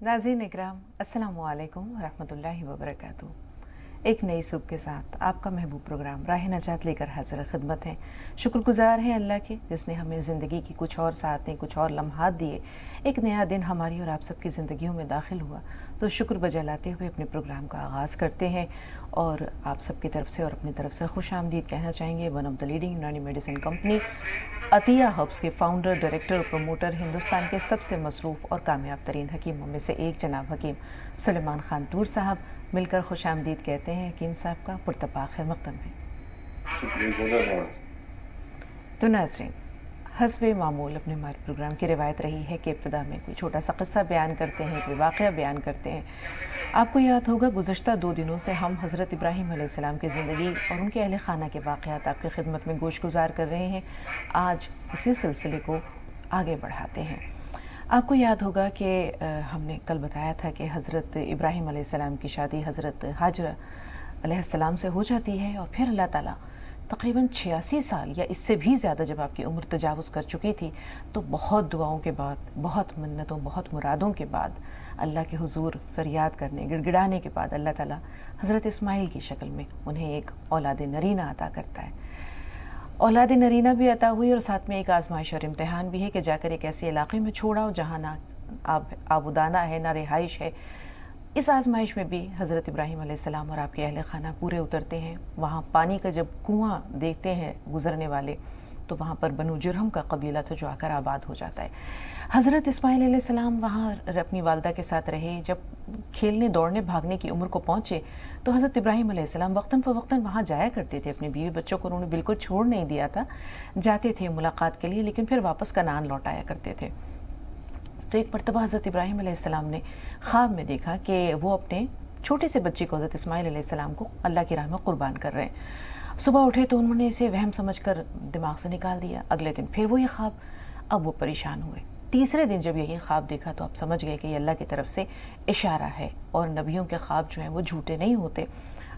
नाज़रीन इकराम, अस्सलामु अलैकुम वरहमतुल्लाहि वबरकातुहू। एक नई सुबह के साथ आपका महबूब प्रोग्राम राह नजात लेकर हाजिर खिदमत है। शुक्रगुजार हैं अल्लाह के, जिसने हमें ज़िंदगी की कुछ और सातें, कुछ और लम्हात दिए। एक नया दिन हमारी और आप सबकी ज़िंदगियों में दाखिल हुआ तो शुक्र बजा लाते हुए अपने प्रोग्राम का आगाज़ करते हैं और आप सबकी तरफ से और अपनी तरफ से खुश आमदीद कहना चाहेंगे। वन ऑफ द लीडिंग यूनानी मेडिसिन कंपनी अतिया हर्ब्स के फाउंडर, डायरेक्टर और प्रमोटर, हिंदुस्तान के सबसे मसरूफ़ और कामयाब तरीन हकीमों में से एक जनाब हकीम सुलेमान खान तूर साहब मिलकर खुश आमदीद कहते हैं। हकीम साहब का पुरतपा खैर मक़दम है। तो नाज़रीन, हस्बे मामूल अपने हमारे प्रोग्राम की रिवायत रही है कि इब्तिदा में कोई छोटा सा क़िस्सा बयान करते हैं, कोई वाक़या बयान करते हैं। आपको याद होगा गुज़श्ता 2 दिनों से हम हज़रत इब्राहीम अलैहिस्सलाम की ज़िंदगी और उनके अहले ख़ाना के वाक़यात आपकी खिदमत में गोश गुजार कर रहे हैं। आज उसी सिलसिले को आगे बढ़ाते हैं। आपको याद होगा कि हमने कल बताया था कि हज़रत इब्राहीम अलैहिस्सलाम की शादी हज़रत हाजरा अलैहिस्सलाम से हो जाती है और फिर अल्लाह ताला तकरीबन 86 साल या इससे भी ज़्यादा जब आपकी उम्र तजावुज़ कर चुकी थी तो बहुत दुआओं के बाद, बहुत मन्नतों, बहुत मुरादों के बाद, अल्लाह के हुजूर फरियाद करने, गिड़गिड़ाने के बाद अल्लाह ताला हज़रत इस्माइल की शक्ल में उन्हें एक औलाद नरीना अता करता है। औलाद नरीना भी अता हुई और साथ में एक आजमाइश और इम्तिहान भी है कि जाकर एक ऐसे इलाके में छोड़ाओ जहाँ ना आबुदाना है, ना रिहाइश है। इस आजमाइश में भी हज़रत इब्राहीम अलैहिस्सलाम और आपके अहले ख़ाना पूरे उतरते हैं। वहाँ पानी का जब कुआँ देखते हैं गुज़रने वाले तो वहाँ पर बनु जुरहम का कबीला था जो आकर आबाद हो जाता है। हज़रत इस्माइल अलैहिस्सलाम वहाँ अपनी वालदा के साथ रहे। जब खेलने, दौड़ने, भागने की उम्र को पहुँचे तो हज़रत इब्राहीम अलैहिस्सलाम वक्तन फ़वक्तन वहाँ जाया करते थे। अपने बीवी बच्चों को उन्होंने बिल्कुल छोड़ नहीं दिया था, जाते थे मुलाकात के लिए, लेकिन फिर वापस कनान लौट आया करते थे। तो एक मरतबा हज़रत इब्राहीम अलैहिस्सलाम ने ख्वाब में देखा कि वो अपने छोटे से बच्चे को, हज़रत इस्माइल अलैहिस्सलाम को, अल्लाह की राह में क़ुरबान कर रहे हैं। सुबह उठे तो उन्होंने इसे वहम समझकर दिमाग से निकाल दिया। अगले दिन फिर वही ख्वाब। अब वो परेशान हुए। तीसरे दिन जब यही ख्वाब देखा तो आप समझ गए कि ये अल्लाह की तरफ से इशारा है और नबियों के ख्वाब जो हैं वो झूठे नहीं होते।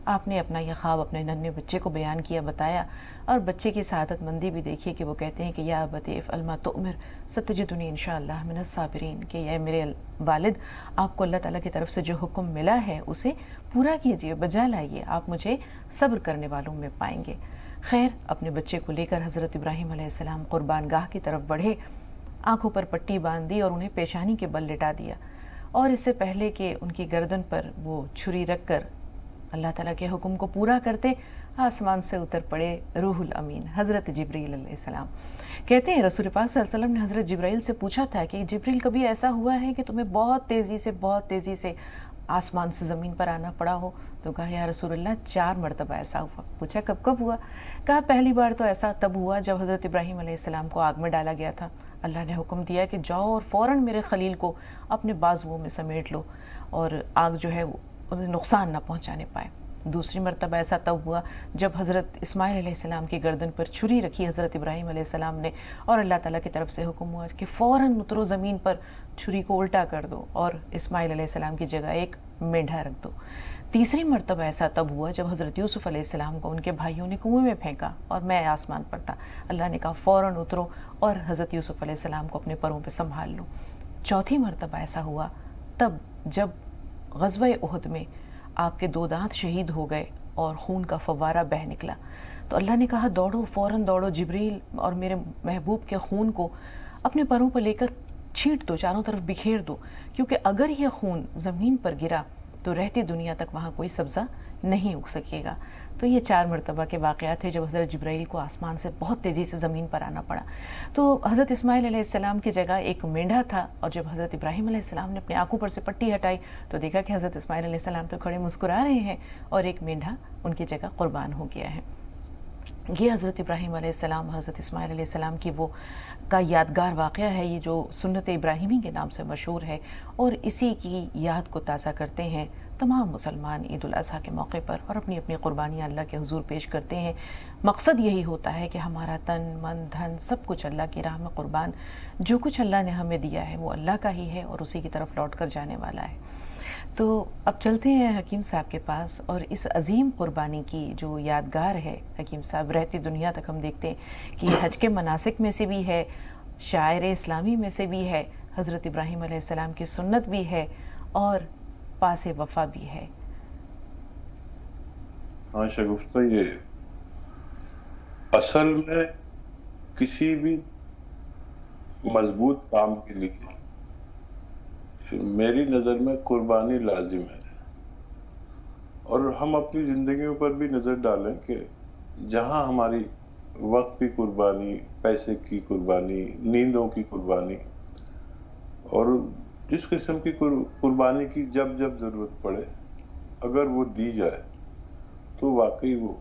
आपने अपना यह ख्वाब अपने नन्हे बच्चे को बयान किया, बताया, और बच्चे की सआदतमंदी भी देखिए कि वो कहते हैं कि या अबती इफ़अल मा तुअमर सतजिदुनी इंशाअल्लाह मिनस साबिरीन, कि यह मेरे वालिद, आपको अल्लाह ताला की तरफ से जो हुक्म मिला है उसे पूरा कीजिए, बजा लाइए, आप मुझे सब्र करने वालों में पाएंगे। खैर, अपने बच्चे को लेकर हज़रत इब्राहीम अलैहिस्सलाम क़ुरबान गाह की तरफ बढ़े, आँखों पर पट्टी बांध दी और उन्हें पेशानी के बल लिटा दिया। और इससे पहले कि उनकी गर्दन पर वो छुरी रख कर अल्लाह ताला के हुक्म को पूरा करते, आसमान से उतर पड़े रूहुल अमीन हज़रत जिब्रील अलैहिस्सलाम। कहते हैं रसूल पाक सल्लल्लाहु अलैहि वसल्लम ने हज़रत जिब्राइल से पूछा था कि जिब्रील, कभी ऐसा हुआ है कि तुम्हें बहुत तेज़ी से आसमान से ज़मीन पर आना पड़ा हो? तो कहा या रसूलल्लाह 4 मरतबा ऐसा हुआ। पूछा कब कब हुआ? कहा पहली बार तो ऐसा तब हुआ जब हज़रत इब्राहीम अलैहिस्सलाम को आग में डाला गया था। अल्लाह ने हुक्म दिया कि जाओ और फ़ौरन मेरे खलील को अपने बाजुओं में समेट लो और आग जो है उन्हें नुकसान न पहुंचाने पाए। दूसरी मरतबा ऐसा तब हुआ जब हज़रत इस्माइल अलैहिस्सलाम की गर्दन पर छुरी रखी हज़रत इब्राहीम अलैहिस्सलाम ने और अल्लाह ताला की तरफ से हुक्म हुआ कि फ़ौरन उतरो ज़मीन पर, छुरी को उल्टा कर दो और इस्माइल अलैहिस्सलाम की जगह एक मेंढा रख दो। तीसरी मरतबा ऐसा तब हुआ जब हज़रत यूसुफ़ अलैहिस्सलाम को उनके भाइयों ने कुएं में फेंका और मैं आसमान पर था। अल्लाह ने कहा फ़ौरन उतरो और हज़रत यूसुफ़ अलैहिस्सलाम को अपने परों पर संभाल लो। चौथी मरतबा ऐसा हुआ तब जब ग़ज़वा उहद में आपके 2 दांत शहीद हो गए और खून का फव्वारा बह निकला। तो अल्लाह ने कहा दौड़ो, फ़ौरन दौड़ो, जिब्रील और मेरे महबूब के खून को अपने परों पर लेकर छींट दो, चारों तरफ बिखेर दो, क्योंकि अगर यह खून ज़मीन पर गिरा तो रहती दुनिया तक वहाँ कोई सब्ज़ा नहीं उग सकेगा। तो ये 4 मरतबा के वाक़यात थे जब हज़रत जिब्राइल को आसमान से बहुत तेज़ी से ज़मीन पर आना पड़ा। तो हज़रत इस्माइल अलैहिस्सलाम की जगह एक मेंढा था और जब हज़रत इब्राहीम अलैहिस्सलाम ने अपनी आंखों पर से पट्टी हटाई तो देखा कि हज़रत इस्माइल अलैहिस्सलाम तो खड़े मुस्कुरा रहे हैं और एक मेंढा उनकी जगह क़ुरबान हो गया है। ये हज़रत इब्राहीम अलैहिस्सलाम, हज़रत इस्माइल अलैहिस्सलाम की वो का यादगार वाक़या है, ये जो सुन्नत इब्राहीमी के नाम से मशहूर है और इसी की याद को ताज़ा करते हैं तमाम मुसलमान ईद उल अज़हा के मौके पर और अपनी अपनी क़ुरबानियाँ अल्लाह के हुजूर पेश करते हैं। मकसद यही होता है कि हमारा तन, मन, धन सब कुछ अल्लाह की राह में क़ुरबान, जो कुछ अल्लाह ने हमें दिया है वो अल्लाह का ही है और उसी की तरफ लौट कर जाने वाला है। तो अब चलते हैं हकीम साहब के पास और इस अजीम क़ुरबानी की जो यादगार है हकीम साहब, रहती दुनिया तक हम देखते हैं कि हज के मनासिक में से भी है, शायर इस्लामी में से भी है, हज़रत इब्राहीम अलैहिस्सलाम की सुन्नत भी है اور پاس وفا بھی ہے؟ ہاں شگفتہ، یہ اصل میں کسی بھی مضبوط کام کے لیے میری نظر میں قربانی لازم ہے. اور ہم اپنی زندگیوں پر بھی نظر ڈالیں کہ جہاں ہماری وقت کی قربانی، پیسے کی قربانی، نیندوں کی قربانی، اور جس قسم کی قربانی کی جب جب ضرورت پڑے اگر وہ دی جائے تو واقعی وہ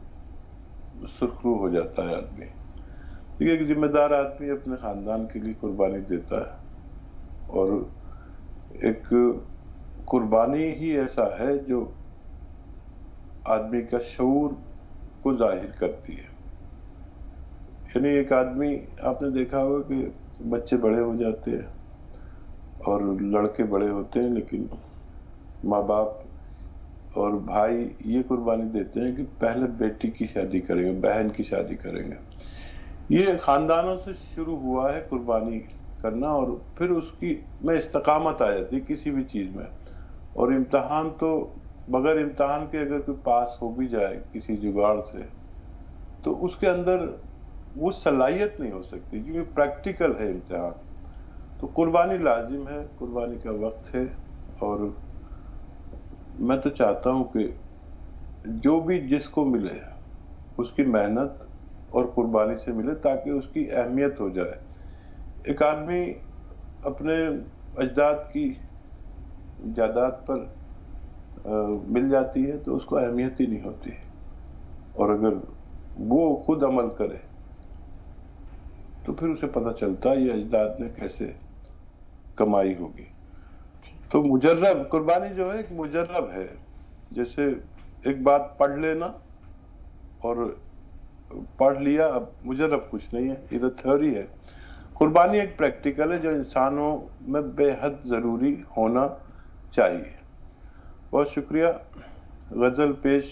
سرخرو ہو جاتا ہے آدمی. دیکھیے، ایک ذمہ دار آدمی اپنے خاندان کے لیے قربانی دیتا ہے، اور ایک قربانی ہی ایسا ہے جو آدمی کا شعور کو ظاہر کرتی ہے. یعنی ایک آدمی، آپ نے دیکھا ہوگا کہ بچے بڑے ہو جاتے ہیں اور لڑکے بڑے ہوتے ہیں، لیکن ماں باپ اور بھائی یہ قربانی دیتے ہیں کہ پہلے بیٹی کی شادی کریں گے، بہن کی شادی کریں گے. یہ خاندانوں سے شروع ہوا ہے قربانی کرنا، اور پھر اس کی میں استقامت آ جاتی کسی بھی چیز میں. اور امتحان تو بغیر امتحان کے اگر کوئی پاس ہو بھی جائے کسی جگاڑ سے تو اس کے اندر وہ صلاحیت نہیں ہو سکتی، کیونکہ پریکٹیکل ہے امتحان. تو قربانی لازم ہے، قربانی کا وقت ہے. اور میں تو چاہتا ہوں کہ جو بھی جس کو ملے اس کی محنت اور قربانی سے ملے تاکہ اس کی اہمیت ہو جائے. ایک آدمی اپنے اجداد کی جائیداد پر مل جاتی ہے تو اس کو اہمیت ہی نہیں ہوتی، اور اگر وہ خود عمل کرے تو پھر اسے پتہ چلتا ہے یہ اجداد نے کیسے کمائی ہوگی. تو مجرب قربانی جو ہے ایک مجرب ہے، جیسے ایک بات پڑھ لینا اور پڑھ لیا، اب مجرب کچھ نہیں ہے، یہ تو تھیوری ہے. قربانی ایک پریکٹیکل ہے جو انسانوں میں بے حد ضروری ہونا چاہیے. بہت شکریہ. غزل پیش.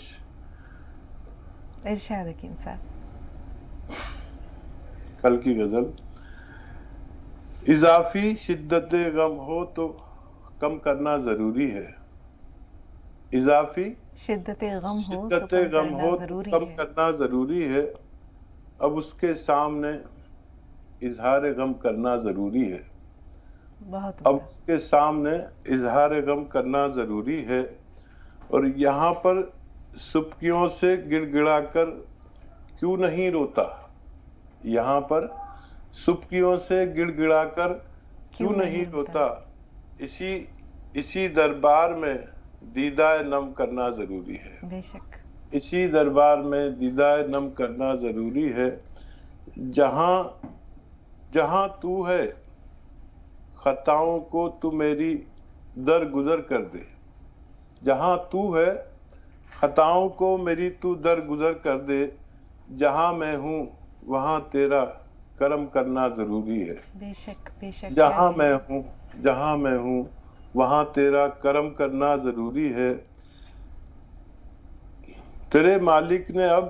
ارشاد حکیم صاحب. کل کی غزل: اضافی شدت غم ہو تو کم کرنا ضروری ہے. اضافی شدت غم ہو شدت تو غم ہو تو کم ہے. کرنا ضروری ہے. اب اس کے سامنے اظہار غم کرنا ضروری ہے. بہت اب اس کے سامنے اظہار غم کرنا ضروری ہے. اور یہاں پر سبکیوں سے گڑ گڑا کر کیوں نہیں روتا. یہاں پر سبکیوں سے گڑ گڑا کر کیوں نہیں روتا. اسی دربار میں دیدہ نم کرنا ضروری ہے. بے شک. اسی دربار میں دیدہ نم کرنا ضروری ہے. جہاں تو ہے خطاؤں کو تو میری درگزر کر دے. جہاں تو ہے خطاؤں کو میری تو درگزر کر دے. جہاں میں ہوں وہاں تیرا کرم کرنا ضروری ہے. بے شک بے شک. جہاں میں ہوں وہاں تیرا کرم کرنا ضروری ہے. تیرے مالک نے اب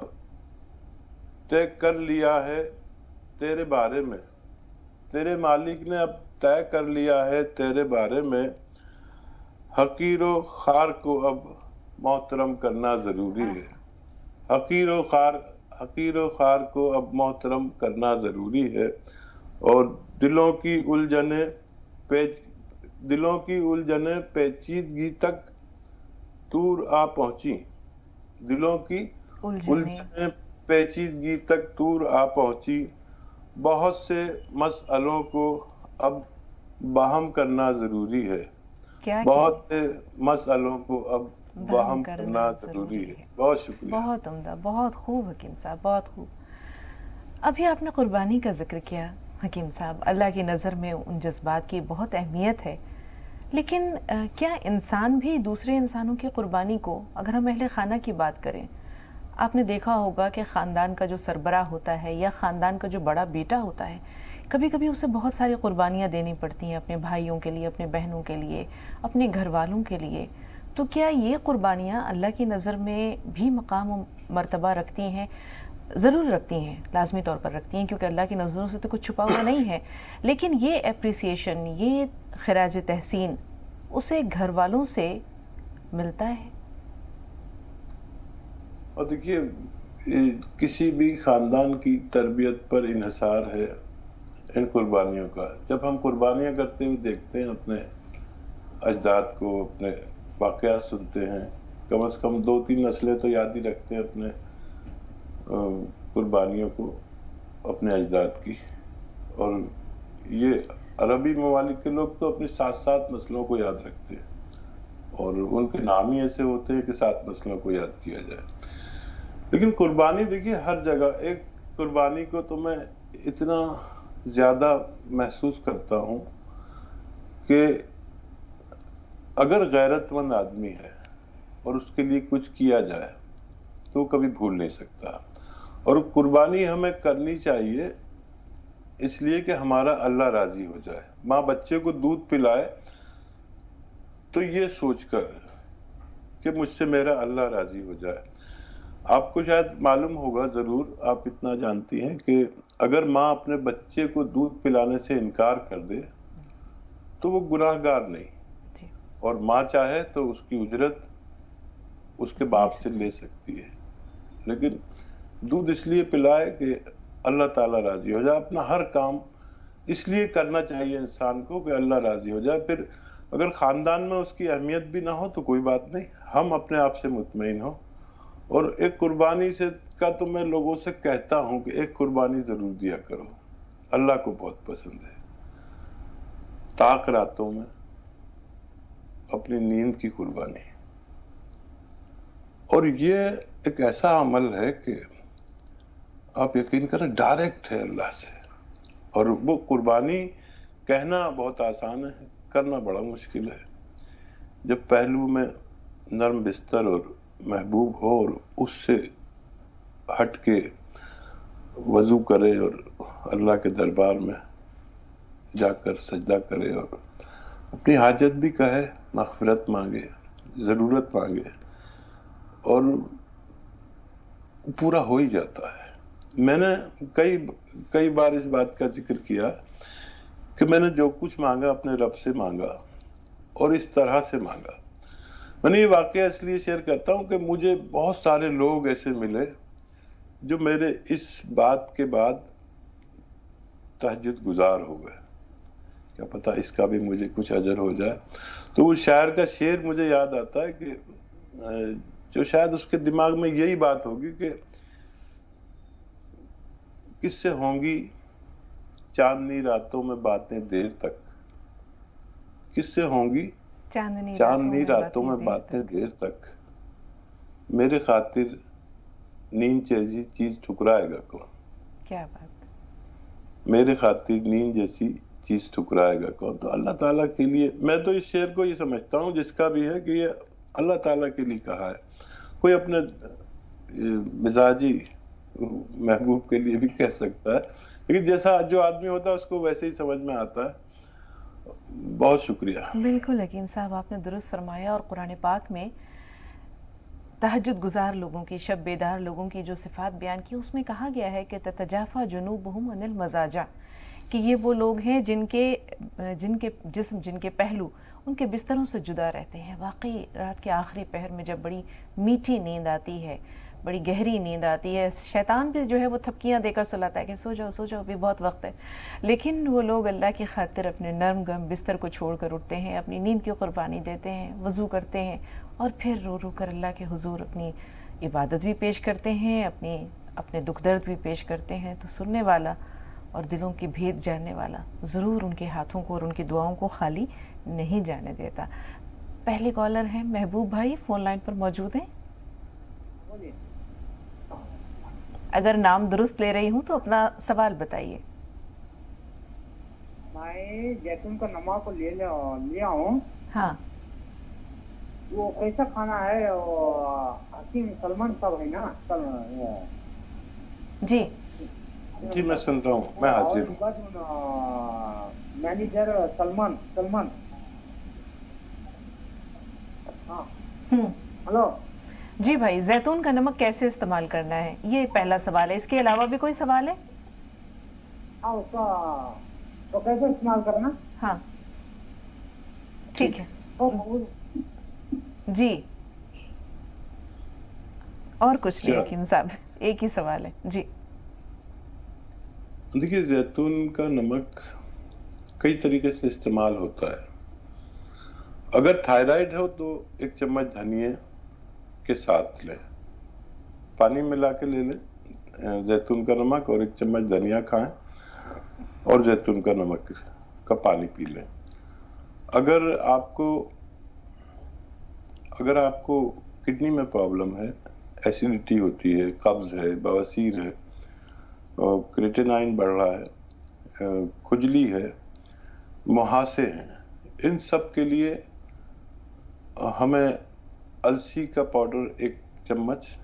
طے کر لیا ہے تیرے بارے میں. تیرے مالک نے اب طے کر لیا ہے تیرے بارے میں. حقیر و خوار کو اب محترم کرنا ضروری ہے. حقیر و خوار کو اب محترم کرنا ضروری ہے. اور دلوں کی الجھنیں پیچیدگی تک دور آ پہنچی. دلوں کی الجھنیں پیچیدگی تک دور آ پہنچی. بہت سے مسئلوں کو اب باہم کرنا ضروری ہے. بہت سے مسئلوں کو اب باہم کرنا ضروری ہے. بہت شکریہ. بہت عمدہ، بہت خوب حکیم صاحب، بہت خوب. ابھی آپ نے قربانی کا ذکر کیا حکیم صاحب. اللہ کی نظر میں ان جذبات کی بہت اہمیت ہے، لیکن کیا انسان بھی دوسرے انسانوں کی قربانی کو، اگر ہم اہل خانہ کی بات کریں، آپ نے دیکھا ہوگا کہ خاندان کا جو سربراہ ہوتا ہے یا خاندان کا جو بڑا بیٹا ہوتا ہے، کبھی کبھی اسے بہت ساری قربانیاں دینی پڑتی ہیں اپنے بھائیوں کے لیے، اپنے بہنوں کے لیے، اپنے گھر والوں کے لیے. تو کیا یہ قربانیاں اللہ کی نظر میں بھی مقام و مرتبہ رکھتی ہیں؟ ضرور رکھتی ہیں، لازمی طور پر رکھتی ہیں، کیونکہ اللہ کی نظروں سے تو کچھ چھپا ہوا نہیں ہے. لیکن یہ اپریسیشن، یہ خراج تحسین اسے گھر والوں سے ملتا ہے؟ اور دیکھیے کسی بھی خاندان کی تربیت پر انحصار ہے ان قربانیوں کا. جب ہم قربانیاں کرتے ہوئے دیکھتے ہیں اپنے اجداد کو، اپنے واقعات سنتے ہیں، کم از کم 2-3 نسلیں تو یاد ہی رکھتے ہیں اپنے قربانیوں کو، اپنے اجداد کی. اور یہ عربی ممالک کے لوگ تو اپنی 7 نسلوں کو یاد رکھتے ہیں، اور ان کے نام ہی ایسے ہوتے ہیں کہ 7 نسلوں کو یاد کیا جائے. لیکن قربانی دیکھیے ہر جگہ، ایک قربانی کو تو میں اتنا زیادہ محسوس کرتا ہوں کہ اگر غیرت مند آدمی ہے اور اس کے لیے کچھ کیا جائے تو کبھی بھول نہیں سکتا. اور قربانی ہمیں کرنی چاہیے اس لیے کہ ہمارا اللہ راضی ہو جائے. ماں بچے کو دودھ پلائے تو یہ سوچ کر کہ مجھ سے میرا اللہ راضی ہو جائے. آپ کو شاید معلوم ہوگا، ضرور آپ اتنا جانتی ہیں کہ اگر ماں اپنے بچے کو دودھ پلانے سے انکار کر دے تو وہ گناہ گار نہیں، اور ماں چاہے تو اس کی اجرت اس کے باپ سے لے سکتی ہے. لیکن دودھ اس لیے پلائے کہ اللہ تعالیٰ راضی ہو جائے. اپنا ہر کام اس لیے کرنا چاہیے انسان کو کہ اللہ راضی ہو جائے. پھر اگر خاندان میں اس کی اہمیت بھی نہ ہو تو کوئی بات نہیں، ہم اپنے آپ سے مطمئن ہوں. اور ایک قربانی سے کا تو میں لوگوں سے کہتا ہوں کہ ایک قربانی ضرور دیا کرو، اللہ کو بہت پسند ہے. طاق راتوں میں اپنی نیند کی قربانی. اور یہ ایک ایسا عمل ہے کہ آپ یقین کریں ڈائریکٹ ہے اللہ سے. اور وہ قربانی کہنا بہت آسان ہے، کرنا بڑا مشکل ہے. جب پہلو میں نرم بستر اور محبوب ہو اور اس سے ہٹ کے وضو کرے اور اللہ کے دربار میں جا کر سجدہ کرے اور اپنی حاجت بھی کہے، مغفرت مانگے، ضرورت مانگے، اور پورا ہو ہی جاتا ہے. میں نے کئی بار اس بات کا ذکر کیا کہ میں نے جو کچھ مانگا اپنے رب سے مانگا اور اس طرح سے مانگا. میں نے یہ واقعہ اس لیے شیئر کرتا ہوں کہ مجھے بہت سارے لوگ ایسے ملے جو میرے اس بات کے بعد تہجد گزار ہو گئے. کیا پتا اس کا بھی مجھے کچھ اجر ہو جائے. تو وہ شاعر کا شعر مجھے یاد آتا ہے کہ جو شاید اس کے دماغ میں یہی بات ہوگی کہ کس سے ہوں گی چاندنی راتوں میں باتیں دیر تک، کس سے ہوں گی چاندنی راتوں میں باتیں دیر تک، میرے خاطر نیند جیسی چیز ٹھکرائے گا کون. کیا بات، میرے خاطر نیند جیسی چیز ٹھکرائے گا کون. تو اللہ تعالیٰ کے لیے میں تو اس شعر کو یہ سمجھتا ہوں جس کا بھی ہے کہ یہ اللہ تعالیٰ کے لیے کہا ہے. کوئی اپنے مزاجی محبوب کے لیے بھی کہہ سکتا ہے، لیکن جیسا جو آدمی ہوتا ہے اس کو ویسے ہی سمجھ میں آتا ہے. بہت شکریہ. بالکل حکیم صاحب، آپ نے درست فرمایا. اور قرآن پاک میں تہجد گزار لوگوں کی، شب بیدار لوگوں کی جو صفات بیان کی، اس میں کہا گیا ہے کہ تتجافا جنوبہم عن المضاجع، کہ یہ وہ لوگ ہیں جن کے جسم، جن کے پہلو ان کے بستروں سے جدا رہتے ہیں. واقعی رات کے آخری پہر میں جب بڑی میٹھی نیند آتی ہے، بڑی گہری نیند آتی ہے، شیطان بھی جو ہے وہ تھپکیاں دے کر سلاتا ہے کہ سو جاؤ سو جاؤ، بھی بہت وقت ہے. لیکن وہ لوگ اللہ کی خاطر اپنے نرم گم بستر کو چھوڑ کر اٹھتے ہیں، اپنی نیند کی قربانی دیتے ہیں، وضو کرتے ہیں، اور پھر رو رو کر اللہ کے حضور اپنی عبادت بھی پیش کرتے ہیں، اپنے دکھ درد بھی پیش کرتے ہیں. تو سننے والا اور دلوں کی بھید جاننے والا ضرور ان کے ہاتھوں کو اور ان کی دعاؤں کو خالی نہیں جانے دیتا. پہلے کالر ہیں محبوب بھائی، فون لائن پر موجود ہیں. اگر نام درست لے رہی ہوں تو اپنا سوال بتائیے. میں جیتون کا نمک کو لیا ہوں. ہاں، وہ کیسا کھانا ہے؟ حکیم سلمان صاحب ہے نا؟ جی جی میں سن رہا ہوں، میں حاضر ہوں. مینیجر سلمان. ہاں ہلو. جی بھائی، زیتون کا نمک کیسے استعمال کرنا ہے، یہ پہلا سوال ہے. اس کے علاوہ بھی کوئی سوال ہے؟ ہاں، اس کا تو کیسے استعمال کرنا؟ ہاں ٹھیک ہے. जी, और कुछ नहीं अच्छा। हकीम साहब, एक ही सवाल है जी। देखिए, जैतून का नमक कई तरीके से इस्तेमाल होता है। अगर थायराइड हो तो 1 चम्मच धनिया के साथ लें, पानी मिला के ले लें जैतून का नमक, और 1 चम्मच धनिया खाएं और जैतून का नमक का पानी पी लें। अगर आपको किडनी में प्रॉब्लम है, एसिडिटी होती है, कब्ज है, बवासीर है, क्रिएटिनाइन बढ़ रहा है, खुजली है, मुहासे हैं, इन सब के लिए हमें अलसी का पाउडर 1 चम्मच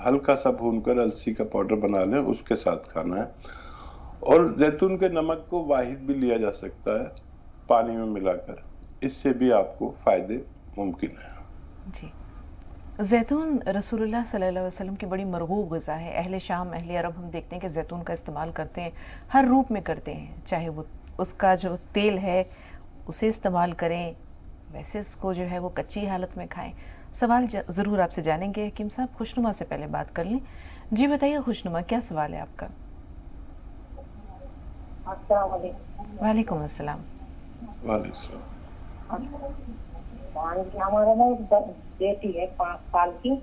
हल्का सा भूनकर अलसी का पाउडर बना लें, उसके साथ खाना है। और जैतून के नमक को वाहिद भी लिया जा सकता है पानी में मिलाकर, इससे भी आपको फायदे मुमकिन है जी। जैतून रसूलुल्लाह सल्लल्लाहु अलैहि वसल्लम की बड़ी मरगूब ग़िज़ा है। अहले शाम, अहले अरब हम देखते हैं कि जैतून का इस्तेमाल करते हैं, हर रूप में करते हैं, चाहे वो उसका जो तेल है उसे इस्तेमाल करें, वैसे इसको जो है वो कच्ची हालत में खाएं। सवाल ज़रूर आपसे जानेंगे हकीम साहब, खुशनुमा से पहले बात कर लें। जी बताइए खुशनुमा, क्या सवाल है आपका? वालेकुम अस्सलाम। हमारे ना एक बेटी है 5 साल की,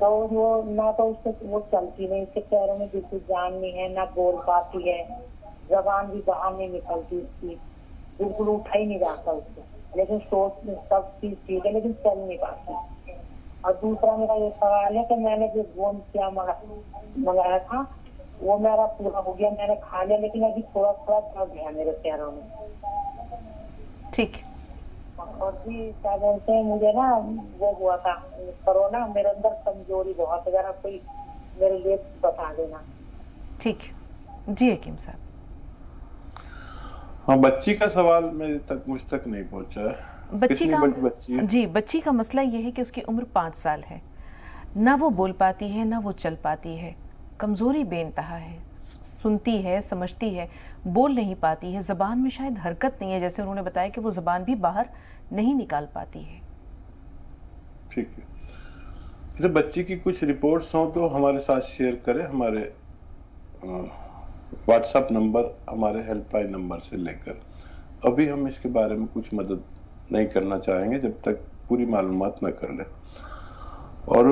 तो वो ना तो उससे वो चलती नहीं, उसके पैरों में बिल्कुल जान नहीं है, ना बोल पाती है, जबान भी बाहर नहीं निकलती उसकी, बिल्कुल उठा ही नहीं जाता उससे, लेकिन सोच सब चीज ठीक है लेकिन चल नहीं पाती। और दूसरा मेरा ये सवाल है कि मैंने जो गोंद क्या मंगाया था वो मेरा पूरा हो गया, मैंने खा लिया, लेकिन अभी थोड़ा थोड़ा दर्द है मेरे पैरों में। ठीक। और भी क्या बोलते हैं, मुझे ना वो हुआ था कोरोना, मेरे अंदर कमजोरी बहुत है, जरा कोई मेरे लिए बता देना। ठीक जी हकीम साहब। हाँ, बच्ची का सवाल मुझ तक नहीं पहुंचा है। बच्ची है? जी, बच्ची का मसला ये है कि उसकी उम्र 5 साल है, ना वो बोल पाती है ना वो चल पाती है, कमजोरी बेइंतहा है, सुनती है, समझती है, बोल नहीं पाती है, ज़बान में शायद हरकत नहीं है, जैसे उन्होंने बताया कि वो ज़बान भी बाहर नहीं निकाल पाती है। ठीक है, जब बच्ची की कुछ रिपोर्ट्स हों तो हमारे साथ शेयर करें, हमारे व्हाट्सएप नंबर, हमारे हेल्पलाइन नंबर से लेकर। अभी हम इसके बारे में कुछ मदद नहीं करना चाहेंगे जब तक पूरी मालूमात न कर लें। और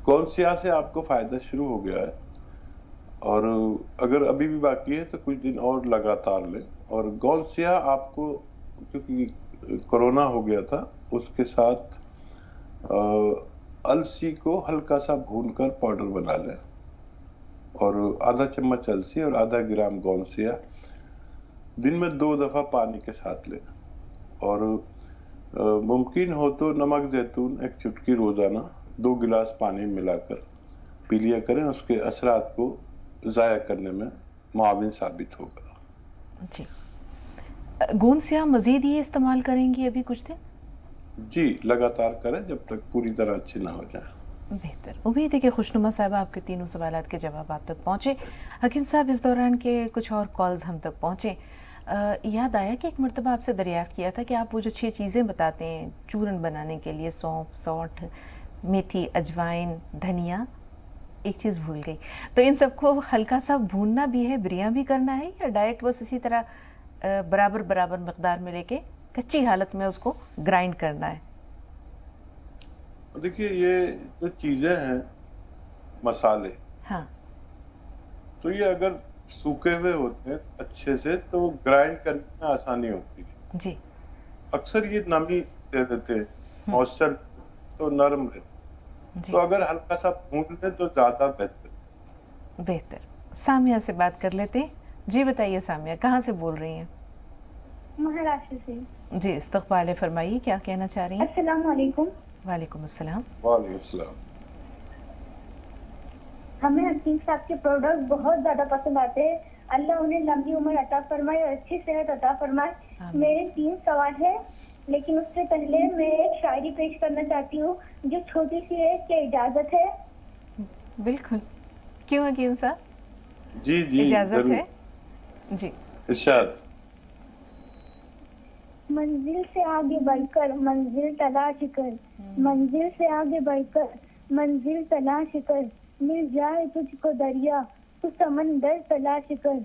गौनसिया से आपको फायदा शुरू हो गया है, और अगर अभी भी बाकी है तो कुछ दिन और लगातार लें। और गौनसिया आपको, क्योंकि कोरोना हो गया था, उसके साथ अलसी को हल्का सा भूनकर पाउडर बना लें, और आधा चम्मच अलसी और आधा ग्राम गौनसिया दिन में 2 दफा पानी के साथ लें। और मुमकिन हो तो नमक जैतून 1 चुटकी रोजाना 2 गिलास पानी मिलाकर पी लिया करें, उसके असरात को ज़ाया करने में मुआविन साबित होगा। जी, गोंदसिया मजीद ये इस्तेमाल करेंगी अभी कुछ दिन? जी, लगातार करें जब तक पूरी तरह अच्छी ना हो जाए। बेहतर। उम्मीद है कि खुशनुमा साहिबा आपके तीनों सवालात के जवाब आप तक पहुँचे। हकीम साहब, इस दौरान के कुछ और कॉल्स हम तक पहुँचे। याद आया कि एक मरतबा आपसे दरियाफ़्त किया था कि आप वो जो 6 चीज़ें बताते हैं चूरन बनाने के लिए, सौंफ, सौंठ, मेथी, अजवाइन, धनिया, एक चीज़ भूल गई, तो इन सबको हल्का सा भूनना भी है, बिरियां भी करना है, या डायरेक्ट बस इसी तरह बराबर बराबर मकदार में लेके कच्ची हालत में उसको ग्राइंड करना है? देखिए, ये जो चीजें हैं, मसाले, हाँ, तो ये अगर सूखे हुए होते हैं अच्छे से तो ग्राइंड करने में आसानी होती है। जी। अक्सर ये नमी दे देते हैं, मॉइस्चर तो नरम रहते, तो अगर हल्का सा भून ले तो ज्यादा बेहतर। सामिया से बात कर लेते हैं। जी बताइए सामिया, कहाँ से बोल रही हैं? महाराष्ट्र से। जी, इस्तक़बाल, फरमाइए, क्या कहना चाह रही हैं? अस्सलाम वालेकुम। वालेकुम अस्सलाम। वालेकुम अस्सलाम। हमें हकीम साहब के प्रोडक्ट बहुत ज्यादा पसंद आते हैं। अल्लाह उन्हें लंबी उम्र अता फरमाए और अच्छी सेहत अता फरमाए। मेरे 3 सवाल है, लेकिन उससे पहले मैं एक शायरी पेश करना चाहती हूँ जो छोटी सी है, क्या इजाजत है? बिल्कुल, क्यों हकीम साहब? जी जी, इजाजत है जी। इरशाद। मंजिल से आगे बढ़कर मंजिल तलाश कर, मंजिल से आगे बढ़कर मंजिल तलाश कर, मिल जाए तुझको दरिया तो समंदर तलाश कर।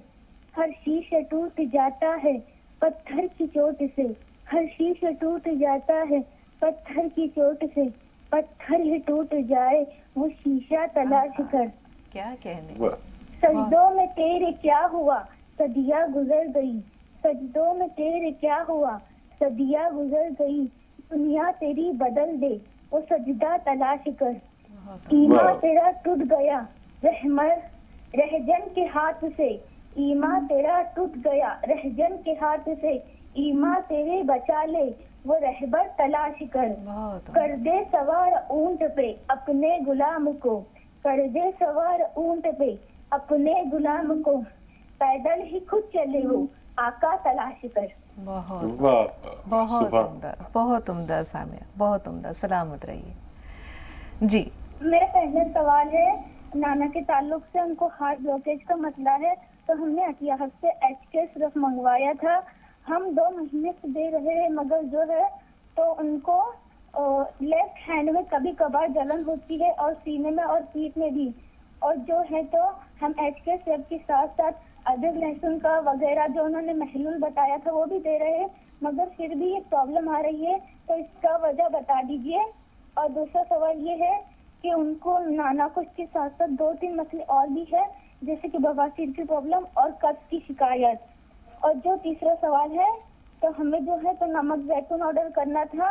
हर शीशा टूट जाता है पत्थर की चोट से, हर शीशा टूट जाता है पत्थर की चोट से, पत्थर ही टूट जाए वो शीशा तलाश कर। क्या कहने। वाह, सजदों में तेरे क्या हुआ सदियां गुजर गई, सजदों में तेरे क्या हुआ सदियां गुजर गई, दुनिया तेरी बदल दे वो सजदा तलाश कर। ईमा वाह। तेरा टूट गया रहजन के हाथ से, ईमा तेरा टूट गया रहजन के हाथ से, ईमा तेरे बचा ले वो रहबर तलाश कर। बहुत कर दे सवार ऊंट पे अपने गुलाम को, कर दे सवार ऊंट पे अपने गुलाम को, पैदल ही खुद चले वो आका तलाश कर। बहुत वाह, बहुत सुभान। उम्दा, बहुत उम्दा सामिया, बहुत उम्दा। सलामत रहिए जी। मेरा पहला सवाल है, नाना के ताल्लुक से उनको हार्ट ब्लॉकेज का मसला है, तो हमने अतिया से HK सिर्फ मंगवाया था। हम 2 महीने से दे रहे हैं, मगर जो है तो उनको लेफ्ट हैंड में कभी कभार जलन होती है और सीने में और पीठ में भी। और जो है तो हम HK सिरप के साथ साथ अदरक लहसुन का वगैरह जो उन्होंने महलूल बताया था वो भी दे रहे हैं, मगर फिर भी ये प्रॉब्लम आ रही है, तो इसका वजह बता दीजिए। और दूसरा सवाल ये है कि उनको नाना को इसके साथ साथ 2-3 मसले और भी है, जैसे कि बवासीर की प्रॉब्लम और कब्ज की शिकायत। और जो तीसरा सवाल है, तो हमें जो है तो नमक जैतून ऑर्डर करना था,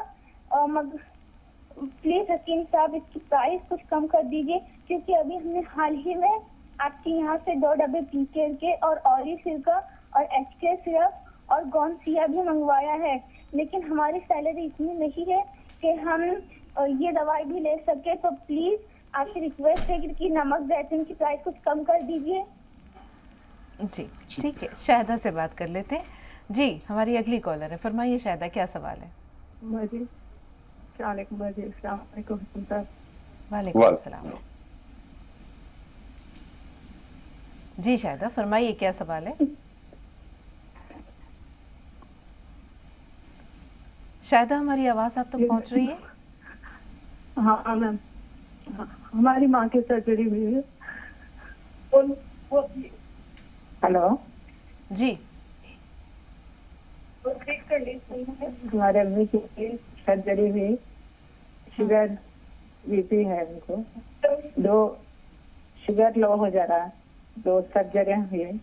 प्लीज हकीम साहब इसकी प्राइस कुछ कम कर दीजिए, क्योंकि अभी हमने हाल ही में आपके यहाँ से 2 डब्बे पीकेर के और ऑरी सिरका और HK सिरप और गॉन्सिया भी मंगवाया है, लेकिन हमारी सैलरी इतनी नहीं है कि हम ये दवाई भी ले सके। तो प्लीज आपसे रिक्वेस्ट है कि नमक जैतून की प्राइस कुछ कम कर दीजिए। जी ठीक है, शाहिदा से बात कर लेते हैं जी। हमारी अगली कॉलर है, फरमाइए शाहिदा, क्या सवाल है। वालेकुम अस्सलाम। जी शाहिदा फरमाइए, क्या सवाल है। शाहिदा हमारी आवाज आप तक पहुंच रही है। हाँ मैम, हमारी माँ की सर्जरी हुई है। हेलो जी। हमारे अम्मी की सर्जरी हुई, शुगर BP है उनको, 2 शुगर लो हो जा रहा है, 2 सर्जरियाँ हुई।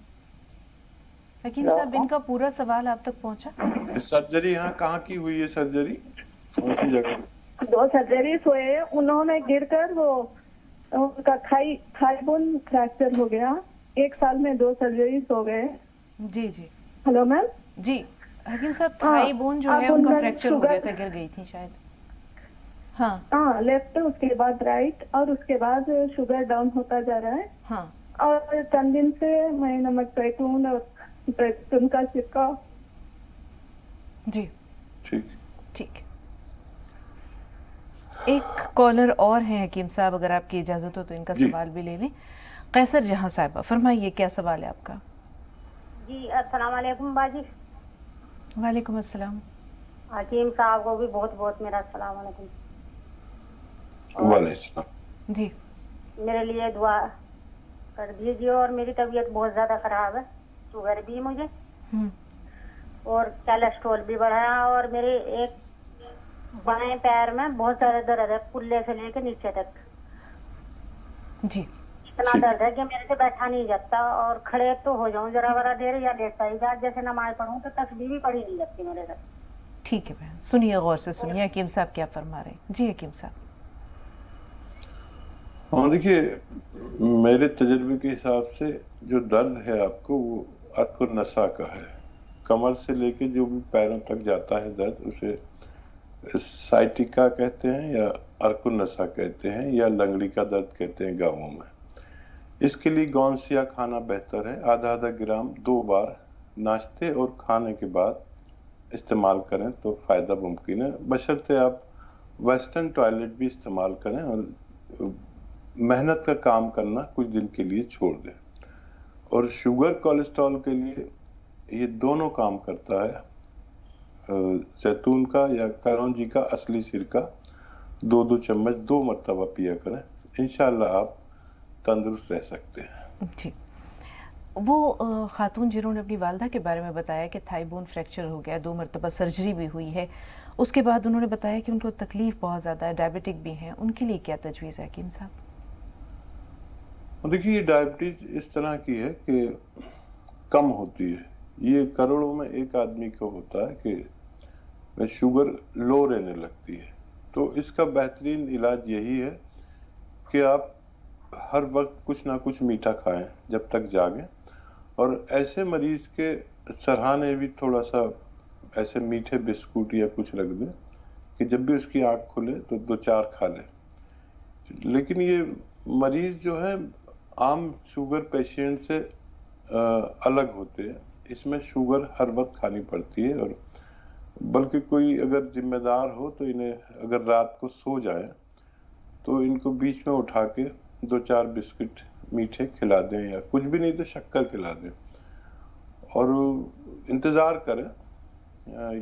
हकीम साहब इनका पूरा सवाल आप तक पहुंचा। सर्जरी यहाँ कहाँ की हुई है? सर्जरी कौन सी जगह? 2 सर्जरीज हुए, उन्होंने गिरकर वो उनका थाई बोन फ्रैक्चर हो गया। 1 साल में 2 सर्जरीज हो गए। जी जी। Hello ma'am. जी हकीम साहब, थाई बोन जो है उनका फ्रैक्चर हो गया था, गिर गई थी शायद। हाँ लेफ्ट, उसके बाद राइट, और उसके बाद शुगर डाउन होता जा रहा है। हाँ। और 3 दिन से मैं नमक जैतून और जैतून का सिरका। जी ठीक ठीक। एक कॉलर और है हकीम साहब, अगर आपकी इजाजत हो तो इनका सवाल भी ले लें। कैसर जहां साहिबा, फरमाइए क्या सवाल है आपका। जी अस्सलाम वालेकुम बाजी। वालेकुम अस्सलाम। हकीम साहब को भी बहुत बहुत मेरा अस्सलाम वालेकुम। वालेकुम जी। मेरे लिए दुआ कर दीजिए। और मेरी तबीयत बहुत ज्यादा खराब है, शुगर भी मुझे और कोलेस्ट्रॉल भी बढ़ा है, और मेरे एक बाएं पैर में बहुत ज्यादा दर्द है, कुल्ले से लेकर नीचे तक। जी। इतना दर्द है कि मेरे से बैठा नहीं जाता, और खड़े तो हो जाऊं जरा बरा देर या लेटा ही जा, जैसे नमाज पढ़ूं तो तस्बीह भी पढ़ी नहीं जाती मेरे से। ठीक है बहन, सुनिए गौर से सुनिए हकीम साहब क्या फरमा रहे हैं। जी हकीम साहब। हाँ देखिए, मेरे तजर्बे के हिसाब से जो दर्द है आपको वो अर्क नसा का है। कमर से लेके जो भी पैरों तक जाता है दर्द, उसे साइटिका कहते हैं या अर्क नसा कहते हैं या लंगड़ी का दर्द कहते हैं गाँवों में। इसके लिए गौनसिया खाना बेहतर है। आधा ग्राम 2 बार नाश्ते और खाने के बाद इस्तेमाल करें तो फ़ायदा मुमकिन है, बशर्ते आप वेस्टर्न टॉयलेट भी इस्तेमाल करें और मेहनत का काम करना कुछ दिन के लिए छोड़ दें। और शुगर कोलेस्ट्रॉल के लिए ये दोनों काम करता है। जैतून का या कलौंजी का असली सिरका 2-2 चम्मच 2 मरतबा पिया करें, इंशाल्लाह आप तंदुरुस्त रह सकते हैं। जी, वो खातून जिन्होंने अपनी वालदा के बारे में बताया कि थाई बोन फ्रैक्चर हो गया, 2 मरतबा सर्जरी भी हुई है, उसके बाद उन्होंने बताया कि उनको तकलीफ बहुत ज़्यादा है, डायबिटिक भी हैं, उनके लिए क्या तजवीज़ है हकीम साहब? देखिए, ये डायबिटीज इस तरह की है कि कम होती है, ये करोड़ों में एक आदमी को होता है कि शुगर लो रहने लगती है। तो इसका बेहतरीन इलाज यही है कि आप हर वक्त कुछ ना कुछ मीठा खाएं जब तक जागें, और ऐसे मरीज के सरहाने भी थोड़ा सा ऐसे मीठे बिस्कुट या कुछ रख दें कि जब भी उसकी आंख खुले तो 2-4 खा ले। लेकिन ये मरीज जो है आम शुगर पेशेंट से अलग होते हैं, इसमें शुगर हर वक्त खानी पड़ती है, और बल्कि कोई अगर जिम्मेदार हो तो इन्हें अगर रात को सो जाए तो इनको बीच में उठा के 2-4 बिस्किट मीठे खिला दें, या कुछ भी नहीं तो शक्कर खिला दें और इंतज़ार करें।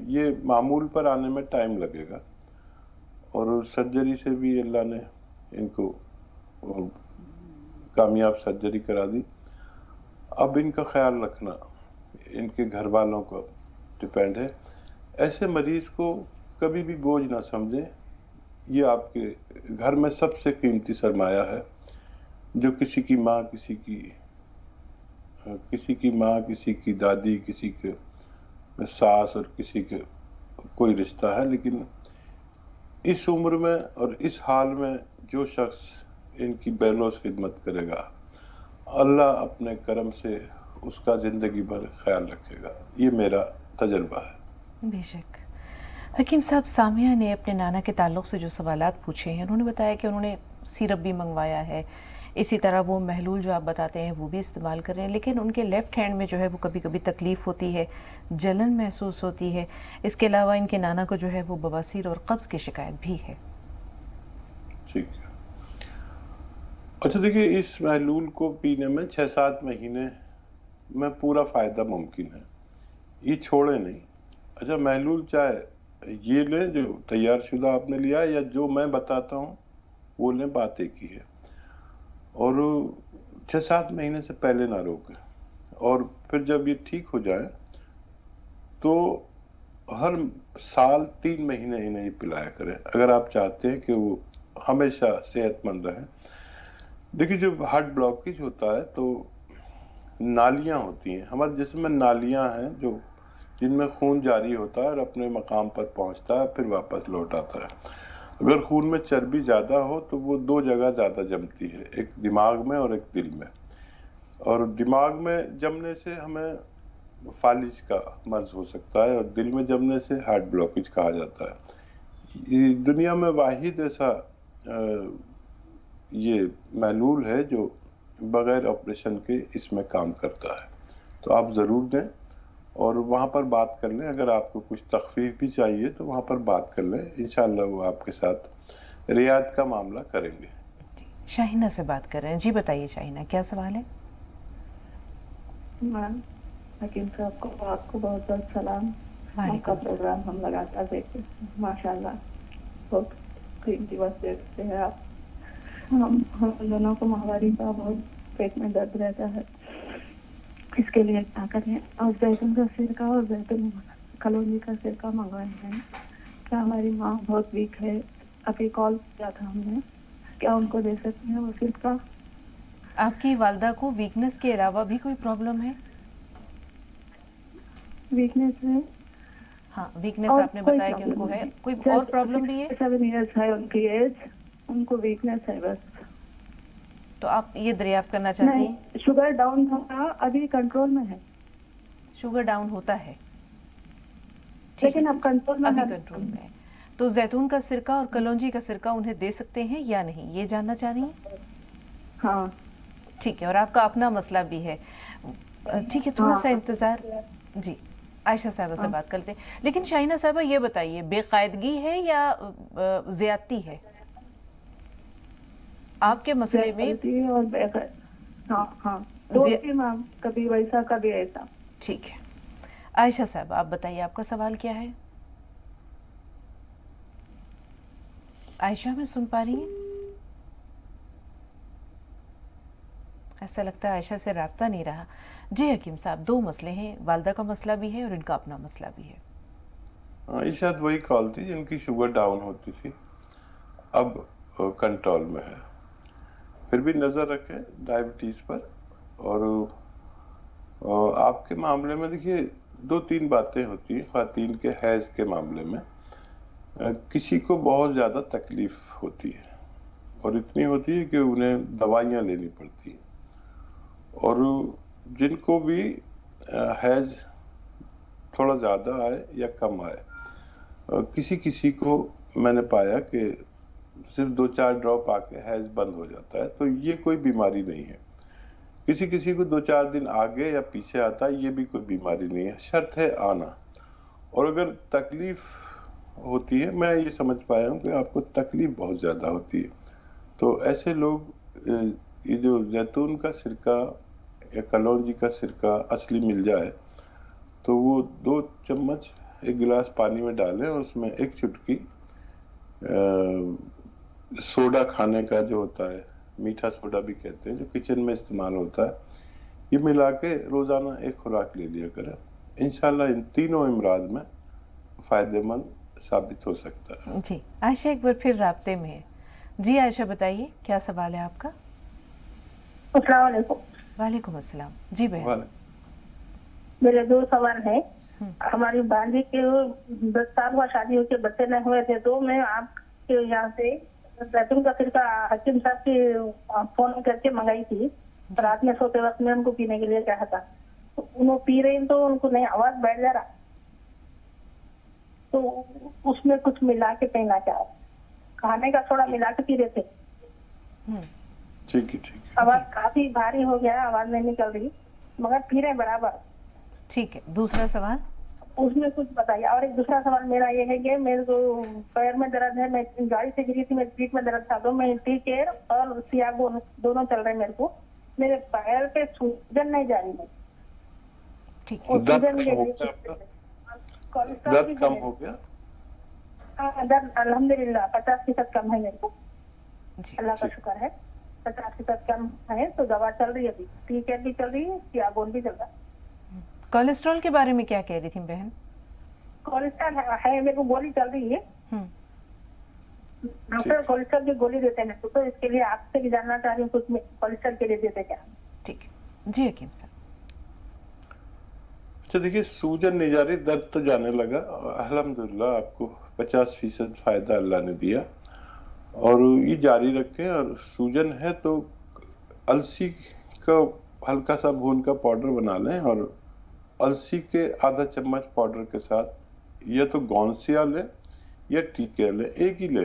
ये मामूल पर आने में टाइम लगेगा, और सर्जरी से भी अल्लाह ने इनको कामयाब सर्जरी करा दी। अब इनका ख्याल रखना इनके घर वालों को डिपेंड है। ऐसे मरीज को कभी भी बोझ ना समझें, ये आपके घर में सबसे कीमती सरमाया है, जो किसी की माँ, किसी की दादी, किसी के सास और किसी के कोई रिश्ता है। लेकिन इस उम्र में और इस हाल में जो शख्स इनकी बेलौस खिदमत करेगा, अल्लाह अपने करम से उसका जिंदगी भर ख्याल रखेगा। ये मेरा तजर्बा है। बेशक। हकीम साहब, सामिया ने अपने नाना के ताल्लुक़ से जो सवालात पूछे हैं, उन्होंने बताया कि उन्होंने सिरप भी मंगवाया है, इसी तरह वो महलूल जो आप बताते हैं वो भी इस्तेमाल कर रहे हैं, लेकिन उनके लेफ़्ट हैंड में जो है वो कभी कभी तकलीफ़ होती है, जलन महसूस होती है। इसके अलावा इनके नाना को जो है वो बवासीर और कब्ज़ की शिकायत भी है। ठीक है। अच्छा, देखिए, इस महलूल को पीने में 6-7 महीने में पूरा फ़ायदा मुमकिन है, ये छोड़े नहीं। अच्छा, महलूल चाहे ये लें जो तैयार शुदा आपने लिया है, या जो मैं बताता हूँ वो लें, बात एक ही है। और 6-7 महीने से पहले ना रोकें, और फिर जब ये ठीक हो जाए तो हर साल 3 महीने इन्हें पिलाया करें, अगर आप चाहते हैं कि वो हमेशा सेहतमंद रहें। देखिए, जब हार्ट ब्लॉकेज होता है तो नालियां होती हैं, हमारे जिस्म में नालियां हैं जो जिनमें खून जारी होता है और अपने मकाम पर पहुंचता है, फिर वापस लौट आता है। अगर खून में चर्बी ज़्यादा हो तो वो 2 जगह ज़्यादा जमती है, एक दिमाग में और एक दिल में। और दिमाग में जमने से हमें फालिज का मर्ज हो सकता है, और दिल में जमने से हार्ट ब्लॉकेज कहा जाता है। दुनिया में वाहिद ऐसा ये महलूल है जो बगैर ऑपरेशन के इसमें काम करता है। तो आप ज़रूर दें और वहाँ पर बात कर लें। अगर आपको कुछ तखफीफ भी चाहिए तो वहाँ पर बात कर लें, इंशाल्लाह वो आपके साथ रियायत का मामला करेंगे। शाहिना से बात कर रहे हैं। जी बताइए शाहिना, क्या सवाल है? मैम, हकीम साहब को आपको बहुत बहुत सलाम। आपका प्रोग्राम हम लगातार देखते हैं, माशाल्लाह बहुत कीमती बात देखते हैं आप। हम दोनों को माहवारी का बहुत पेट में दर्द रहता है, इसके लिए क्या करें? और जैतून का सिरका और जैतून कलौंजी का सिरका मंगवाए हैं। क्या हमारी माँ बहुत वीक है, अभी कॉल किया था हमने, क्या उनको दे सकते हैं वो सिरका? आपकी वालदा को वीकनेस के अलावा भी कोई प्रॉब्लम है? वीकनेस है, हाँ वीकनेस आपने बताया कि उनको है, कोई और प्रॉब्लम भी है? 7 इयर्स है उनकी एज, उनको वीकनेस है बस। तो आप ये दरियाफ्त करना चाहती हैं? शुगर डाउन था, अभी कंट्रोल में है। शुगर डाउन होता है लेकिन अब कंट्रोल में, अभी कंट्रोल में है। तो जैतून का सिरका और कलौंजी का सिरका उन्हें दे सकते हैं या नहीं, ये जानना चाह रही हैं? हाँ ठीक है, और आपका अपना मसला भी है, ठीक है, थोड़ा सा इंतजार। जी, आयशा साहबा से बात करते हैं। लेकिन शाहिना साहबा ये बताइए, बेकायदगी है या ज्यादती है आपके मसले में? और हाँ कभी वैसा कभी ऐसा। ठीक है, आयशा साहब आप बताइए, आपका सवाल क्या है? आयशा हमें सुन पा रही हैं? ऐसा लगता है आयशा से राब्ता नहीं रहा। जी हकीम साहब, दो मसले हैं, वालदा का मसला भी है और इनका अपना मसला भी है। ये शायद वही कॉल थी जिनकी शुगर डाउन होती थी, अब कंट्रोल में है। फिर भी नज़र रखें डायबिटीज़ पर। और आपके मामले में देखिए 2-3 बातें होती हैं ख़वातीन के हैज़ के मामले में। किसी को बहुत ज़्यादा तकलीफ़ होती है और इतनी होती है कि उन्हें दवाइयाँ लेनी पड़ती हैं, और जिनको भी हैज़ थोड़ा ज़्यादा आए या कम आए, किसी किसी को मैंने पाया कि सिर्फ 2-4 ड्रॉप आके हैज़ बंद हो जाता है, तो ये कोई बीमारी नहीं है। किसी किसी को 2-4 दिन आगे या पीछे आता है, ये भी कोई बीमारी नहीं है, शर्त है आना। और अगर तकलीफ होती है, मैं ये समझ पाया हूँ कि आपको तकलीफ बहुत ज़्यादा होती है, तो ऐसे लोग ये जो जैतून का सिरका या कलौंजी का सिरका असली मिल जाए तो वो 2 चम्मच 1 गिलास पानी में डालें और उसमें 1 चुटकी सोडा खाने का जो होता है, मीठा सोडा भी कहते हैं, जो किचन में इस्तेमाल होता है, ये मिला के रोजाना 1 खुराक ले लिया करें। इंशाल्लाह इन तीनों इमराज में फायदेमंद साबित हो सकता है। जी आयशा एक बार फिर राब्ते में है। जी आयशा बताइए, क्या सवाल है आपका? अस्सलाम वालेकुम। वालेकुम अस्सलाम। जी बहन, मेरे 2 सवाल हैं। हमारी भांजी के 10 साल हुआ शादी होकर बच्चे नहीं हुए थे, तो मैं आपके यहाँ से जैतून का सिरका हकीम साहब की फोन करके मंगाई थी। रात में सोते वक्त में उनको पीने के लिए कहा था, तो उन्होंने पी रही तो उनको नहीं आवाज बैठ जा रहा, तो उसमें कुछ मिला के पीना क्या, खाने का थोड़ा मिला के पी रहे थे। ठीक है, ठीक है। आवाज काफी भारी हो गया, आवाज नहीं निकल रही मगर पी रहे बराबर। ठीक है, दूसरा सवाल उसमें कुछ बताइए। और एक दूसरा सवाल मेरा ये है कि मेरे को पैर में दर्द है, मैं गाड़ी से गिरी थी, मेरे पीठ में दर्द था, तो मैं टी केयर और सियागो दोनों चल रहे हैं मेरे को। मेरे पैर पे सूजन नहीं जा रही है। ठीक है, दर्द कम हो गया? हाँ, दर्द अल्हम्दुलिल्लाह 50% कम है मेरे को, अल्लाह का शुक्र है। 50% कम है, तो दवा चल रही है, अभी टी केयर भी चल रही है, सियागोन भी चल रहा है। कोलेस्ट्रॉल के बारे में क्या कह रही थी बहन? कोलेस्ट्रॉल है, मेरे को गोली चल रही है, डॉक्टर कोलेस्ट्रॉल की गोली देते हैं, तो इसके लिए आपसे भी जानना चाह रही हूँ, कुछ कोलेस्ट्रॉल के लिए देते क्या? ठीक है जी हकीम साहब। अच्छा देखिए, सूजन नहीं जा रही, दर्द तो जाने लगा, अल्हम्दुलिल्लाह आपको 50% फायदा अल्लाह ने दिया, और ये जारी रखें। और सूजन है तो अलसी का हल्का सा भून का पाउडर बना लें, और अलसी के आधा चम्मच पाउडर के साथ या तो गौनसिया ले या टी केयर ले, एक ही ले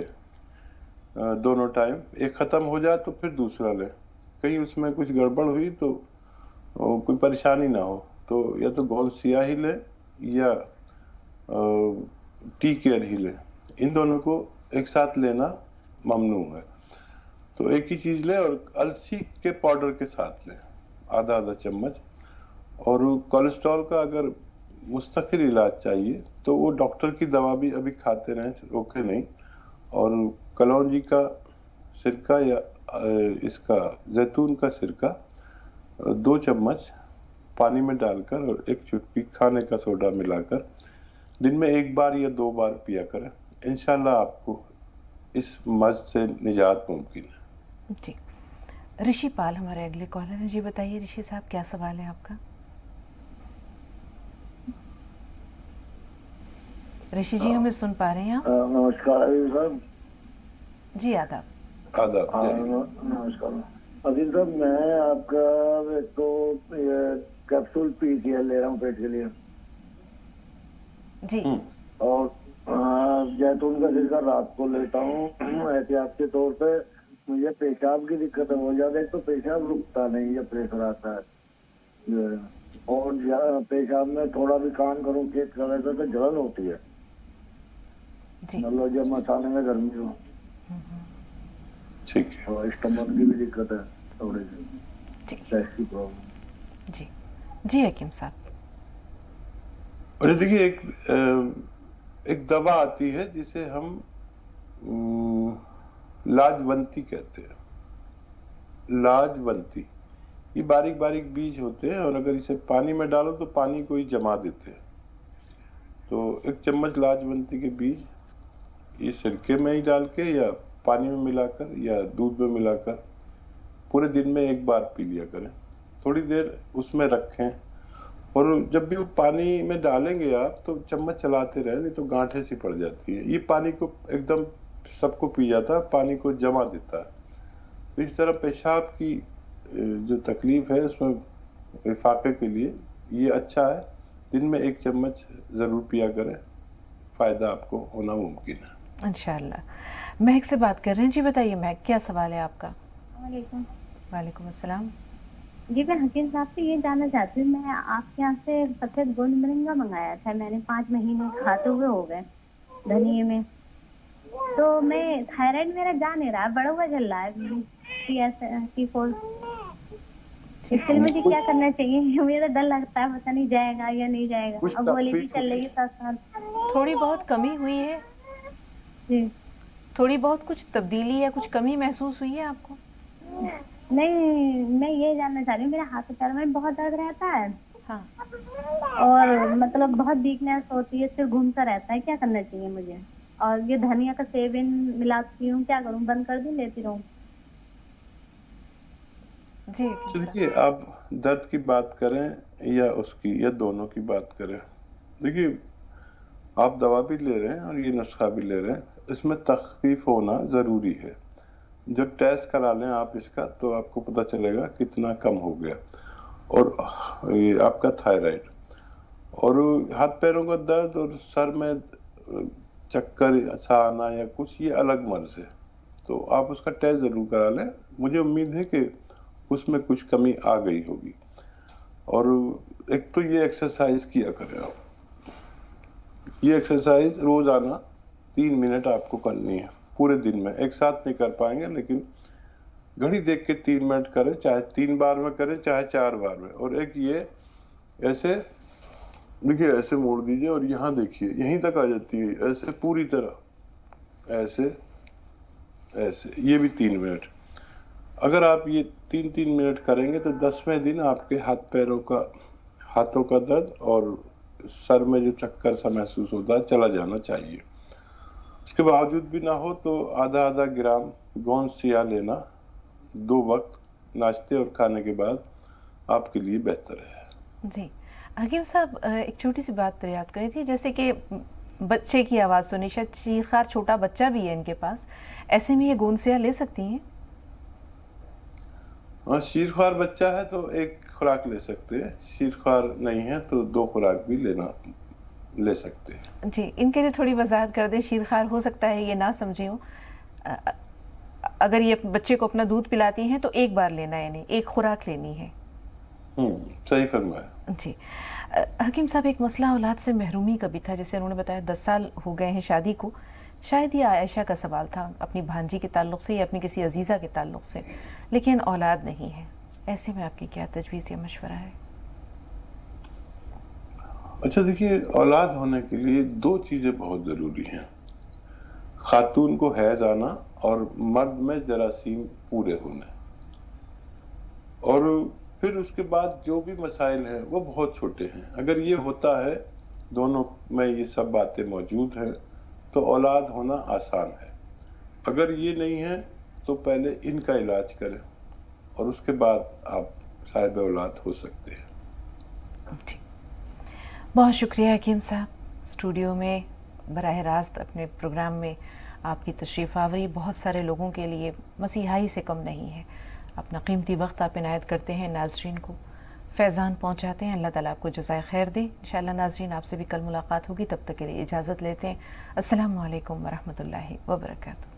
दोनों टाइम। एक खत्म हो जाए तो फिर दूसरा ले, कहीं उसमें कुछ गड़बड़ हुई तो कोई परेशानी ना हो, तो या तो गौनसिया ही ले या टी केयर ही ले, इन दोनों को एक साथ लेना ममनू है। तो एक ही चीज ले और अलसी के पाउडर के साथ ले आधा चम्मच। और कोलेस्ट्रॉल का अगर मुस्तकिल इलाज चाहिए तो वो डॉक्टर की दवा भी अभी खाते रहें, रोके नहीं। और कलौंजी का सिरका या इसका जैतून का सिरका 2 चम्मच पानी में डालकर और 1 चुटकी खाने का सोडा मिलाकर दिन में 1 बार या 2 बार पिया करें। इंशाल्लाह आपको इस मर्ज से निजात मुमकिन है। जी ऋषि पाल हमारे अगले कॉलर हैं। जी बताइए ऋषि साहब, क्या सवाल है आपका? ऋषि जी हमें सुन पा रहे हैं आप? नमस्कार साहब। जी आदाब। आदाब। नमस्कार अजीज साहब, मैं आपका एक तो ये कैप्सूल पीसीएल ले रहा हूँ पेट के लिए जी, और जैतून का सिरका रात को लेता हूँ एहतियात के तौर पे। मुझे पेशाब की दिक्कत हो जाती है, तो पेशाब रुकता नहीं, ये प्रेशर आता है, और पेशाब में थोड़ा भी काम करूँ चेक कर रहे तो जलन होती है, मतलब जब मसाले में गर्मी हो। ठीक है। और स्टमक की भी दिक्कत है थोड़ी सी, गैस की प्रॉब्लम। जी जी हकीम साहब। और देखिए एक दवा आती है जिसे हम लाजवंती कहते हैं, लाजवंती। ये बारीक बारीक बीज होते हैं और अगर इसे पानी में डालो तो पानी को ही जमा देते हैं। तो 1 चम्मच लाजवंती के बीज ये सिरके में ही डाल के या पानी में मिलाकर या दूध में मिलाकर पूरे दिन में 1 बार पी लिया करें। थोड़ी देर उसमें रखें और जब भी वो पानी में डालेंगे आप तो चम्मच चलाते रहें, नहीं तो गांठें सी पड़ जाती है। ये पानी को एकदम सबको पी जाता है, पानी को जमा देता है। तो इस तरह पेशाब की जो तकलीफ है उसमें इफाके के लिए ये अच्छा है। दिन में 1 चम्मच जरूर पिया करें, फायदा आपको होना मुमकिन है इंशाअल्लाह। महक से बात कर रहे हैं जी, बताइए महक, क्या सवाल है आपका? वालेकुम अस्सलाम जी। मैं हकीम साहब से ये जानना चाहती हूँ, मैं आपके यहाँ से सफेद गोंद मोरिंगा मंगाया था, मैंने 5 महीने खाते हुए हो गए धनिये में, तो मैं थायराइड मेरा जा नहीं रहा, बड़ा हुआ चल रहा है इसके लिए मुझे क्या करना चाहिए? मुझे तो डर लगता है पता नहीं जाएगा या नहीं जाएगा। अब गोली भी चल रही है 7 साल। थोड़ी बहुत कमी हुई है जी? थोड़ी बहुत कुछ तब्दीली या कुछ कमी महसूस हुई है आपको? नहीं, मैं ये जानना चाह रही हूँ, मेरे हाथ पैर में बहुत दर्द रहता है। हाँ। और मतलब बहुत वीकनेस होती है, सिर घूमता रहता है, क्या करना चाहिए मुझे? और ये धनिया का सेवन मिलाती हूँ, क्या करूँ, बंद कर दूँ, लेती रहूँ? जी देखिए, आप दर्द की बात करें या उसकी या दोनों की बात करें, देखिए आप दवा भी ले रहे हैं और ये नुस्खा भी ले रहे हैं, इसमें तखफीफ होना जरूरी है। जो टेस्ट करा लें आप इसका तो आपको पता चलेगा कितना कम हो गया। और ये आपका थायराइड और हाथ पैरों का दर्द और सर में चक्कर सा आना या कुछ, ये अलग मर्ज है, तो आप उसका टेस्ट जरूर करा लें। मुझे उम्मीद है कि उसमें कुछ कमी आ गई होगी। और एक तो ये एक्सरसाइज किया करें आप, ये एक्सरसाइज रोजाना 3 मिनट आपको करनी है पूरे दिन में। एक साथ नहीं कर पाएंगे लेकिन घड़ी देख के 3 मिनट करें, चाहे 3 बार में करें चाहे 4 बार में। और एक ये ऐसे देखिए, ऐसे मोड़ दीजिए और यहाँ देखिए यहीं तक आ जाती है, ऐसे पूरी तरह, ऐसे ऐसे, ये भी 3 मिनट। अगर आप ये 3-3 मिनट करेंगे तो 10वें दिन आपके हाथों का दर्द और सर में जो चक्कर सा महसूस होता है चला जाना चाहिए। इसके बावजूद भी ना हो तो आधा ग्राम गोंद सिया लेना 2 वक्त नाश्ते और खाने के बाद आपके लिए बेहतर है। जी हकीम साहब, एक छोटी सी बात याद करी थी, जैसे कि बच्चे की आवाज़ सुनी, शायद चीखकार छोटा बच्चा भी है इनके पास, ऐसे में ये गोंद सिया ले सकती हैं? हाँ, शीरख्वार बच्चा है तो 1 खुराक ले सकते हैं, शीरख्वार नहीं है तो 2 खुराक भी ले सकते हैं। जी, इनके लिए थोड़ी वजाहत कर दें, शीरख्वार हो सकता है ये ना समझे हो, अगर ये बच्चे को अपना दूध पिलाती हैं तो 1 बार लेना है, यानी 1 खुराक लेनी है। सही फरमाया। जी हकीम साहब, एक मसला औलाद से महरूमी का भी था, जैसे उन्होंने बताया 10 साल हो गए हैं शादी को। शायद ये आयशा का सवाल था अपनी भांजी के ताल्लुक़ से या अपनी किसी अजीज़ा के ताल्लुक़ से, लेकिन औलाद नहीं है, ऐसे में आपकी क्या तजवीज़ या मशवरा है? अच्छा देखिए, औलाद होने के लिए 2 चीज़ें बहुत ज़रूरी हैं, खातून को हैज़ आना और मर्द में जरासीम पूरे होने। और फिर उसके बाद जो भी मसाइल हैं वो बहुत छोटे हैं। अगर ये होता है, दोनों में ये सब बातें मौजूद हैं, तो औलाद होना आसान है। अगर ये नहीं है तो पहले इनका इलाज करें और उसके बाद आप साहिब औलाद हो सकते हैं। जी बहुत शुक्रिया हकीम साहब, स्टूडियो में बराह रास्त अपने प्रोग्राम में आपकी तशरीफ़ आवरी बहुत सारे लोगों के लिए मसीहाई से कम नहीं है। अपना कीमती वक्त आप इनायत करते हैं, नाजरीन को फैज़ान पहुंचाते हैं। अल्लाह ताला आपको जज़ाए खैर दे। इंशाअल्लाह नाजरीन, आपसे भी कल मुलाकात होगी, तब तक के लिए इजाज़त लेते हैं। अस्सलामु अलैकुम वरहमतुल्लाहि वबरकातुहू।